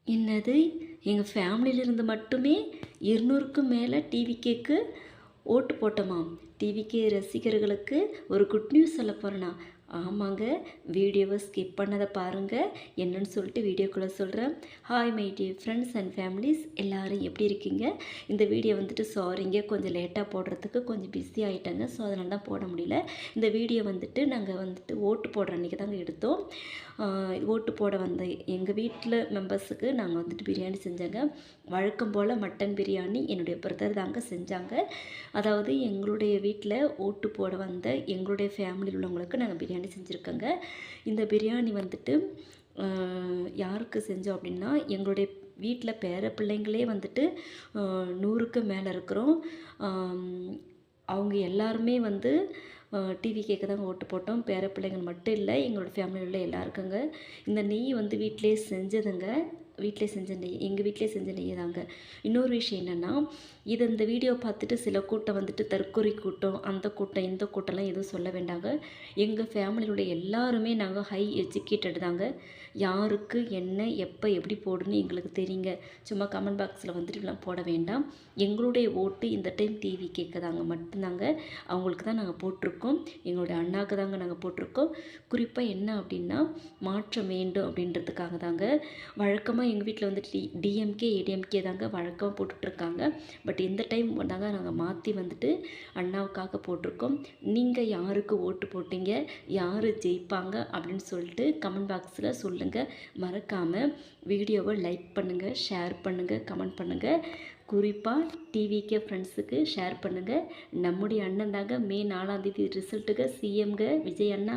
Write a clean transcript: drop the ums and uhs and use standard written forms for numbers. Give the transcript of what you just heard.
என்னது எங்கள் ஃபேமிலியிலேருந்து மட்டுமே 200க்கும் மேலே டிவிகேக்கு ஓட்டு போட்டோமாம். டிவிகே ரசிகர்களுக்கு ஒரு குட் நியூஸ் சொல்ல போகிறேனா. ஆமாங்க, வீடியோவை ஸ்கிப் பண்ணதை பாருங்கள். என்னன்னு சொல்லிட்டு வீடியோக்குள்ளே சொல்கிறேன். Hi my dear friends and families, எல்லோரும் எப்படி இருக்கீங்க? இந்த வீடியோ வந்துட்டு சாரிங்க, கொஞ்சம் லேட்டாக போடுறதுக்கு கொஞ்சம் பிஸி ஆகிட்டாங்க. ஸோ அதனால தான் போட முடியல. இந்த வீடியோ வந்துட்டு நாங்கள் வந்துட்டு ஓட்டு போடுற அன்றைக்கி தாங்க எடுத்தோம். ஓட்டு போட வந்த எங்கள் வீட்டில் மெம்பர்ஸுக்கு நாங்கள் வந்துட்டு பிரியாணி செஞ்சாங்க. வழக்கம் போல் மட்டன் பிரியாணி என்னுடைய பிரதர் தாங்க செஞ்சாங்க. அதாவது எங்களுடைய வீட்டில் ஓட்டு போட வந்த எங்களுடைய ஃபேமிலியில் உள்ளவங்களுக்கு நாங்கள் பிரியாணி செஞ்சுருக்கோங்க. இந்த பிரியாணி வந்துட்டு யாருக்கு செஞ்சோம் அப்படின்னா, எங்களுடைய வீட்டில் பேர பிள்ளைங்களே வந்துட்டு 100க்கு மேலே இருக்கிறோம். அவங்க எல்லாருமே வந்து டிவிகேக்கு தாங்க ஓட்டு போட்டோம். பேர பிள்ளைங்கள் மட்டும் இல்லை, எங்களோட ஃபேமிலியில் உள்ள எல்லாருக்குங்க. இந்த நெய் வந்து வீட்டிலே செஞ்சதுங்க. வீட்டிலே செஞ்ச நெய், எங்கள் வீட்டிலே செஞ்ச நெய் தாங்க. இன்னொரு விஷயம் என்னென்னா, இந்த வீடியோ பார்த்துட்டு சில கூட்டம் வந்துட்டு தற்கொலை கூட்டம், அந்த கூட்டம் இந்த கூட்டம்லாம் எதுவும் சொல்ல வேண்டாங்க. எங்கள் ஃபேமிலியோட எல்லாருமே நாங்கள் ஹை எஜுகேட்டட் தாங்க. யாருக்கு என்ன எப்போ எப்படி போடணும்னு எங்களுக்கு தெரியுங்க. சும்மா கமெண்ட் பாக்ஸில் வந்துட்டு இப்படிலாம் போட வேண்டாம். எங்களுடைய ஓட்டு இந்த டைம் டிவி கேட்குதாங்க மட்டும்தாங்க. அவங்களுக்கு தான் நாங்கள் போட்டிருக்கோம். எங்களுடைய அண்ணாவுக்கு தாங்க நாங்கள் போட்டிருக்கோம். குறிப்பாக என்ன அப்படின்னா, மாற்றம் வேண்டும் அப்படின்றதுக்காக தாங்க. வழக்கமாக எங்கள் வீட்டில் வந்துட்டு டிஎம்கே ஏடிஎம்கே தாங்க வழக்கமாக போட்டுட்ருக்காங்க. பட் இந்த டைம் தாங்க நாங்கள் மாற்றி வந்துட்டு அண்ணாவுக்காக போட்டிருக்கோம். நீங்கள் யாருக்கு ஓட்டு போட்டீங்க, யார் ஜெயிப்பாங்க அப்படின்னு சொல்லிட்டு கமெண்ட் பாக்ஸில் சொல்லுங்கள். மறக்காமல் வீடியோவை லைக் பண்ணுங்கள், ஷேர் பண்ணுங்கள், கமெண்ட் பண்ணுங்கள். குறிப்பாக டிவிகே ஃப்ரெண்ட்ஸுக்கு ஷேர் பண்ணுங்கள். நம்முடைய அண்ணன் தாங்க மே 4ஆம் தேதி ரிசல்ட்டுக்கு சிஎம்ங்க விஜய் அண்ணா.